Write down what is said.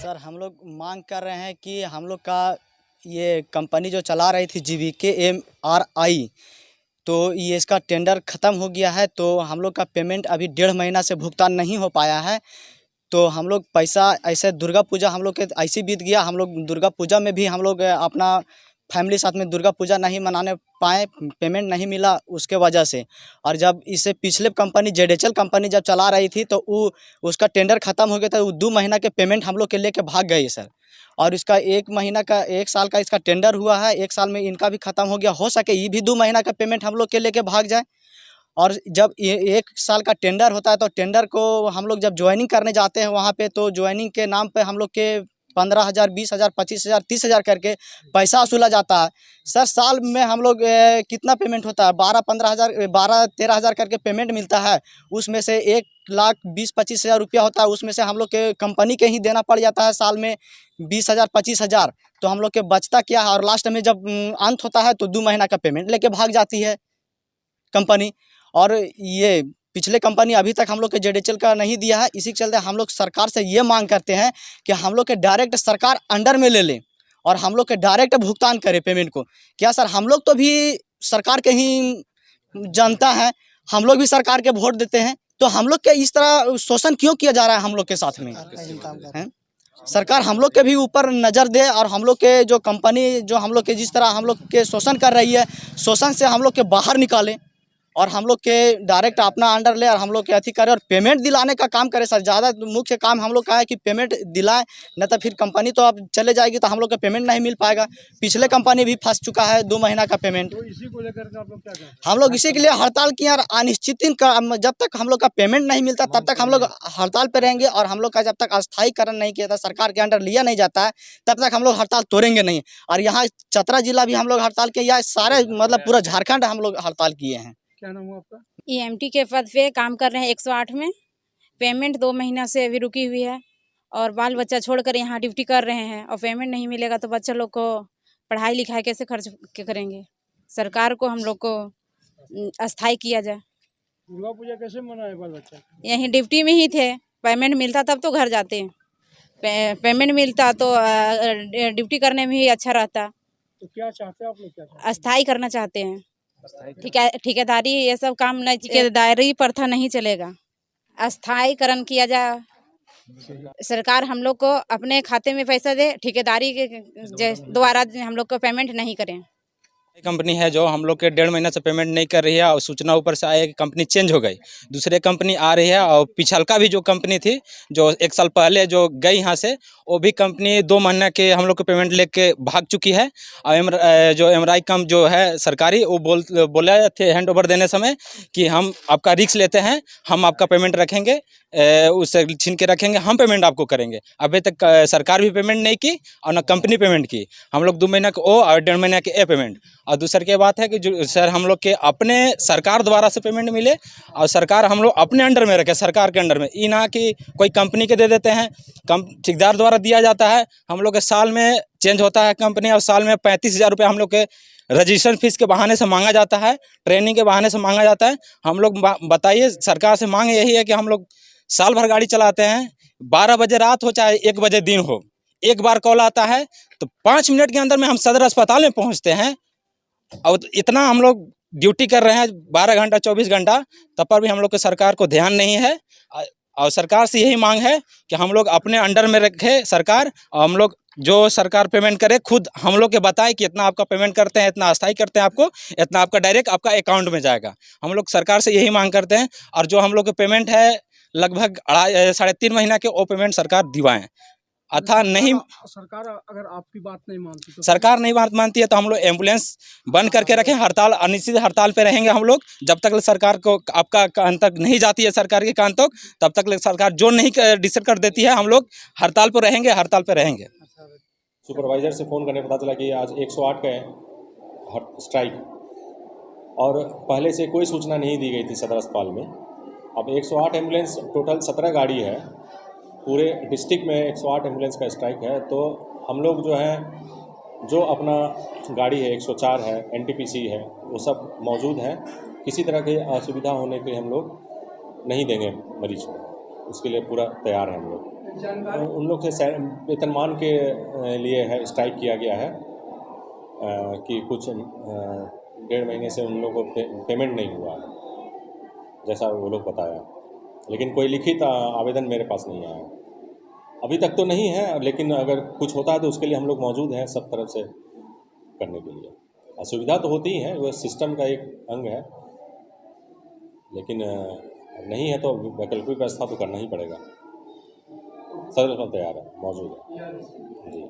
Sir हम लोग मांग कर रहे हैं कि हम लोग का ये कंपनी जो चला रही थी GVKMRI, तो ये इसका टेंडर ख़त्म हो गया है। तो हम लोग का पेमेंट अभी 1.5 महीना से भुगतान नहीं हो पाया है। तो हम लोग पैसा ऐसे दुर्गा पूजा हम लोग के ऐसे बीत गया। हम लोग दुर्गा पूजा में भी हम लोग अपना फैमिली साथ में दुर्गा पूजा नहीं मनाने पाए, पेमेंट नहीं मिला उसके वजह से। और जब इसे पिछले कंपनी ZHL कंपनी जब चला रही थी तो उसका टेंडर ख़त्म हो गया था। 2 महीना के पेमेंट हम लोग के लेके भाग गए सर। और इसका 1 साल का इसका टेंडर हुआ है, 1 साल में इनका भी ख़त्म हो गया। हो सके ये भी 2 महीना का पेमेंट हम लोग के लेके भाग जाए। और जब ये 1 साल का टेंडर होता है तो टेंडर को हम लोग जब ज्वाइनिंग करने जाते हैं वहाँ पे, तो ज्वाइनिंग के नाम पे हम लोग के 15,000, 20,000, 25,000, 30,000 करके पैसा वसूला जाता है। सर साल में हम लोग कितना पेमेंट होता है? 12-15,000, 12-13,000 करके पेमेंट मिलता है। उसमें से 1,20,000-25,000 रुपया होता है। उसमें से हम लोग के कंपनी के ही देना पड़ जाता है साल में 20,000, 25,000। तो हम लोग के बचता क्या है? और लास्ट में जब अंत होता है तो 2 महीना का पेमेंट लेके भाग जाती है कंपनी। और ये पिछले कंपनी अभी तक हम लोग के ZHL का नहीं दिया है। इसी के चलते हम लोग सरकार से ये मांग करते हैं कि हम लोग के डायरेक्ट सरकार अंडर में ले लें और हम लोग के डायरेक्ट भुगतान करें पेमेंट को। क्या सर, हम लोग तो भी सरकार के ही जनता है, हम लोग भी सरकार के वोट देते हैं। तो हम लोग के इस तरह शोषण क्यों किया जा रहा है हम लोग के साथ में? हैं? सरकार हम लोग के भी ऊपर नज़र दे और हम लोग के जो कंपनी जो हम लोग के जिस तरह हम लोग के शोषण कर रही है, शोषण से हम लोग के बाहर निकालें और हम लोग के डायरेक्ट अपना अंडर ले और हम लोग के अथी करें और पेमेंट दिलाने का काम करें सर। ज़्यादा मुख्य काम हम लोग का है कि पेमेंट दिलाएं, न तो फिर कंपनी तो अब चले जाएगी तो हम लोग का पेमेंट नहीं मिल पाएगा। पिछले कंपनी भी फंस चुका है 2 महीना का पेमेंट। तो इसी को लेकर के आप लोग क्या करें? हम लोग इसी के लिए हड़ताल किए और अनिश्चित दिन का जब तक हम लोग का पेमेंट नहीं मिलता तब तक हम लोग हड़ताल पे रहेंगे। और हम लोग का जब तक अस्थायीकरण नहीं किया था, सरकार के अंडर लिया नहीं जाता है, तब तक हम लोग हड़ताल तोड़ेंगे नहीं। और यहाँ चतरा जिला भी हम लोग हड़ताल किए, या सारे मतलब पूरा झारखंड हम लोग हड़ताल किए हैं। क्या नाम हुआ आपका? EMT के पद पे काम कर रहे हैं 108 में। पेमेंट 2 महीना से अभी रुकी हुई है और बाल बच्चा छोड़कर यहाँ ड्यूटी कर रहे हैं और पेमेंट नहीं मिलेगा तो बच्चा लोग को पढ़ाई लिखाई कैसे खर्च करेंगे? सरकार को हम लोग को अस्थाई किया जाए। दुर्गा पूजा कैसे मनाए बाल बच्चा? यहीं ड्यूटी में ही थे, पेमेंट मिलता तब तो घर जाते हैं। पेमेंट मिलता तो ड्यूटी करने में ही अच्छा रहता। तो क्या चाहते हैं आप लोग? क्या चाहते हैं? अस्थाई करना चाहते हैं। ठेकेदारी ये सब काम नहीं, ठेकेदारी प्रथा नहीं चलेगा। अस्थाईकरण किया जाए। सरकार हम लोग को अपने खाते में पैसा दे, ठेकेदारी के द्वारा हम लोग को पेमेंट नहीं करें। कंपनी है जो हम लोग के 1.5 महीना से पेमेंट नहीं कर रही है और सूचना ऊपर से आया कि कंपनी चेंज हो गई, दूसरे कंपनी आ रही है। और पिछलका भी जो कंपनी थी जो 1 साल पहले जो गई यहाँ से, वो भी कंपनी 2 महीने के हम लोग को पेमेंट लेके भाग चुकी है। और जो MRI कम जो है सरकारी, वो बोले थे हैंड ओवर देने समय कि हम आपका रिस्क लेते हैं, हम आपका पेमेंट रखेंगे, उससे छीन के रखेंगे, हम पेमेंट आपको करेंगे। अभी तक सरकार भी पेमेंट नहीं की और न कंपनी पेमेंट की। हम लोग 2 महीना के ओ और 1.5 महीना के ए पेमेंट। और दूसर के बात है कि जो सर हम लोग के अपने सरकार द्वारा से पेमेंट मिले और सरकार हम लोग अपने अंडर में रखे, सरकार के अंडर में, ये ना कि कोई कंपनी के दे देते हैं, ठेकेदार द्वारा दिया जाता है। हम लोग के साल में चेंज होता है कंपनी और साल में 35,000 रुपये हम लोग के रजिस्ट्रेशन फीस के बहाने से मांगा जाता है, ट्रेनिंग के बहाने से मांगा जाता है। हम लोग बताइए, सरकार से मांग यही है कि हम लोग साल भर गाड़ी चलाते हैं, 12 बजे रात हो चाहे 1 बजे दिन हो, एक बार कॉल आता है तो 5 मिनट के अंदर में हम सदर अस्पताल में पहुंचते हैं। और इतना हम लोग ड्यूटी कर रहे हैं 12 घंटा 24 घंटा, तब पर भी हम लोग के सरकार को ध्यान नहीं है। और सरकार से यही मांग है कि हम लोग अपने अंडर में रखे सरकार, और हम लोग जो सरकार पेमेंट करे खुद हम लोग के बताए कि इतना आपका पेमेंट करते हैं, इतना अस्थाई करते हैं आपको, इतना आपका डायरेक्ट आपका अकाउंट में जाएगा। हम लोग सरकार से यही मांग करते हैं। और जो हम लोग के पेमेंट है लगभग 3.5 महीना के, वो पेमेंट सरकार दिवाएं। अथा नहीं, सरकार अगर आपकी बात नहीं मानती तो? सरकार नहीं बात मानती है तो हम लोग एम्बुलेंस बंद करके रखें, हड़ताल, अनिश्चित हड़ताल पे रहेंगे हम लोग जब तक सरकार को आपका कान तक नहीं जाती है, सरकार के कान तक, तब तक सरकार जो नहीं डिसाइड कर देती है, हम लोग हड़ताल पर रहेंगे, हड़ताल पर रहेंगे। सुपरवाइज़र से फ़ोन करने पता चला कि आज 108 का है स्ट्राइक, और पहले से कोई सूचना नहीं दी गई थी सदर अस्पताल में। अब 108 एम्बुलेंस, टोटल 17 गाड़ी है, पूरे डिस्ट्रिक्ट में 108 एम्बुलेंस का स्ट्राइक है। तो हम लोग जो है, जो अपना गाड़ी है 104 है, NTPC है, वो सब मौजूद है। किसी तरह की असुविधा होने के हम लोग नहीं देंगे मरीज को, उसके लिए पूरा तैयार है हम लोग। उन लोग से वेतनमान के लिए है स्ट्राइक किया गया है कि कुछ 1.5 महीने से उन लोगों को पेमेंट नहीं हुआ है, जैसा वो लोग बताया, लेकिन कोई लिखित आवेदन मेरे पास नहीं आया अभी तक तो नहीं है, लेकिन अगर कुछ होता है तो उसके लिए हम लोग मौजूद हैं सब तरफ से करने के लिए। असुविधा तो होती ही है, वो सिस्टम का एक अंग है, लेकिन नहीं है तो वैकल्पिक व्यवस्था तो करना ही पड़ेगा। सदर तैयार है, मौजूद है जी।